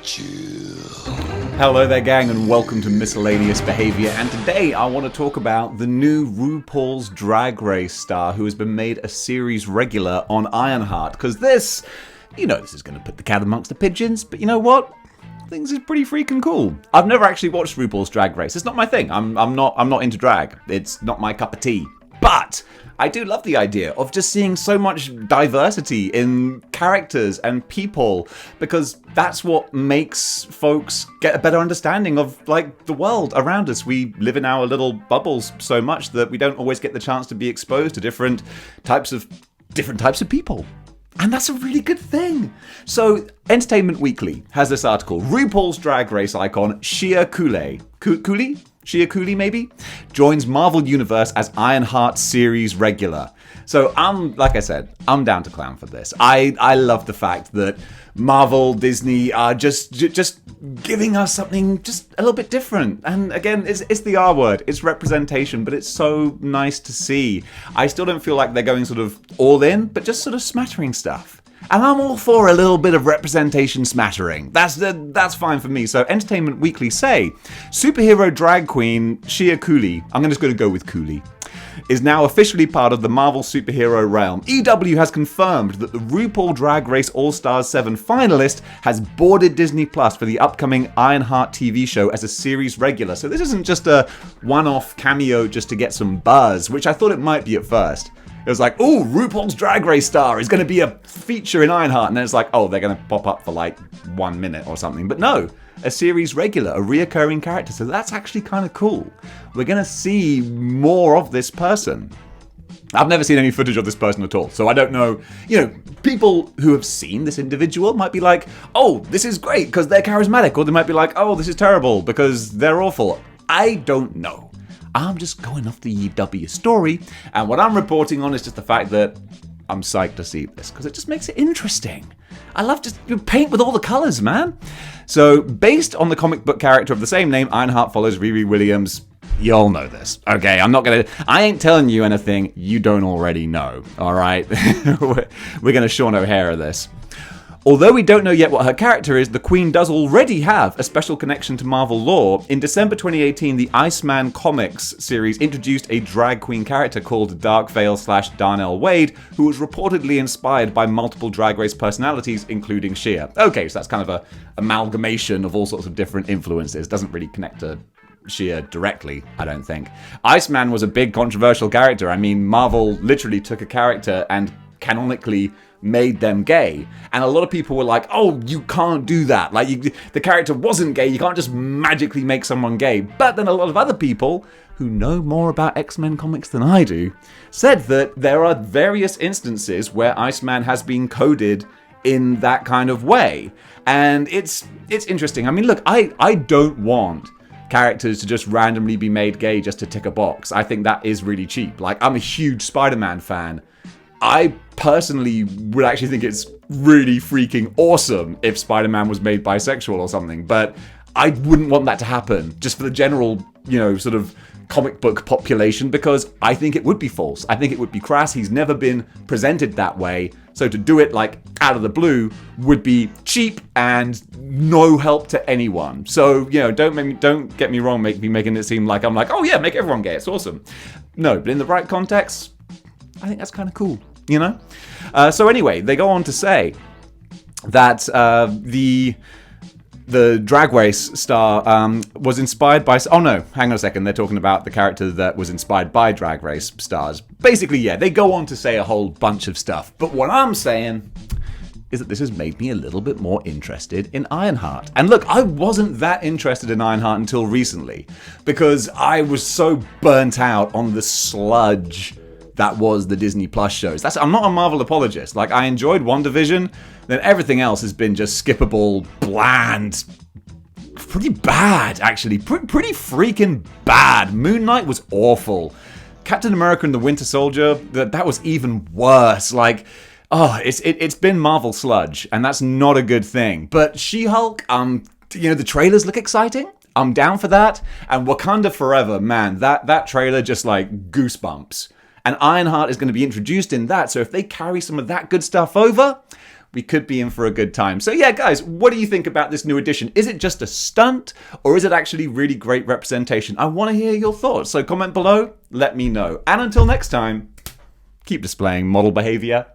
Hello there, gang, and welcome to Miscellaneous Behavior. And today I want to talk about the new RuPaul's Drag Race star who has been made a series regular on Ironheart. Because this is going to put the cat amongst the pigeons, but you know what? I think this is pretty freaking cool. I've never actually watched RuPaul's Drag Race. It's not my thing. I'm not into drag. It's not my cup of tea. But I do love the idea of just seeing so much diversity in characters and people, because that's what makes folks get a better understanding of the world around us. We live in our little bubbles so much that we don't always get the chance to be exposed to different types of people. And that's a really good thing. So, Entertainment Weekly has this article. RuPaul's Drag Race icon Shea Coulee. Shea Coulee, maybe? Joins Marvel Universe as Ironheart series regular. So, like I said, I'm down to clown for this. I love the fact that Marvel, Disney are just giving us something just a little bit different. And again, it's the R word. It's representation, but it's so nice to see. I still don't feel like they're going sort of all in, but just sort of smattering stuff. And I'm all for a little bit of representation smattering. That's fine for me. So Entertainment Weekly say, superhero drag queen Shea Coulee, I'm just going to go with Coulee, is now officially part of the Marvel superhero realm. EW has confirmed that the RuPaul Drag Race All-Stars 7 finalist has boarded Disney Plus for the upcoming Ironheart TV show as a series regular. So this isn't just a one-off cameo just to get some buzz, which I thought it might be at first. It was like, ooh, RuPaul's Drag Race star is going to be a feature in Ironheart. And then it's like, oh, they're going to pop up for 1 minute or something. But no, a series regular, a reoccurring character. So that's actually kind of cool. We're going to see more of this person. I've never seen any footage of this person at all. So I don't know, people who have seen this individual might be like, oh, this is great because they're charismatic. Or they might be like, oh, this is terrible because they're awful. I don't know. I'm just going off the EW story, and what I'm reporting on is just the fact that I'm psyched to see this, because it just makes it interesting. I love just paint with all the colors, man. So, based on the comic book character of the same name, Ironheart follows Riri Williams. You all know this. Okay, I ain't telling you anything you don't already know, alright? We're gonna Sean O'Hara this. Although we don't know yet what her character is, the Queen does already have a special connection to Marvel lore. In December 2018, the Iceman Comics series introduced a drag queen character called Darkveil / Wade, who was reportedly inspired by multiple Drag Race personalities, including Shea. Okay, so that's kind of a amalgamation of all sorts of different influences. Doesn't really connect to Shea directly, I don't think. Iceman was a big controversial character. I mean, Marvel literally took a character and canonically made them gay, and a lot of people were like, oh, you can't do that, the character wasn't gay, you can't just magically make someone gay. But then a lot of other people who know more about X-Men comics than I do said that there are various instances where Iceman has been coded in that kind of way, and it's interesting. I mean, look, I don't want characters to just randomly be made gay just to tick a box. I think that is really cheap. I'm a huge Spider-Man fan. I personally would actually think it's really freaking awesome if Spider-Man was made bisexual or something, but I wouldn't want that to happen just for the general, sort of comic book population, because I think it would be false. I think it would be crass. He's never been presented that way, so to do it out of the blue would be cheap and no help to anyone. So, don't get me wrong, making it seem like I'm like, oh yeah, make everyone gay, it's awesome. No, but in the right context, I think that's kind of cool, So anyway, they go on to say that the Drag Race star was inspired by... Oh no, hang on a second. They're talking about the character that was inspired by Drag Race stars. Basically, yeah, they go on to say a whole bunch of stuff. But what I'm saying is that this has made me a little bit more interested in Ironheart. And look, I wasn't that interested in Ironheart until recently, because I was so burnt out on the sludge that was the Disney Plus shows. I'm not a Marvel apologist. I enjoyed WandaVision, then everything else has been just skippable, bland, pretty bad, actually. Pretty freaking bad. Moon Knight was awful. Captain America and the Winter Soldier, that was even worse. It's been Marvel sludge, and that's not a good thing. But She-Hulk, the trailers look exciting. I'm down for that. And Wakanda Forever, man, that trailer just goosebumps. And Ironheart is going to be introduced in that, so if they carry some of that good stuff over, we could be in for a good time. So yeah, guys, what do you think about this new edition? Is it just a stunt, or is it actually really great representation? I want to hear your thoughts, so comment below, let me know. And until next time, keep displaying model behavior.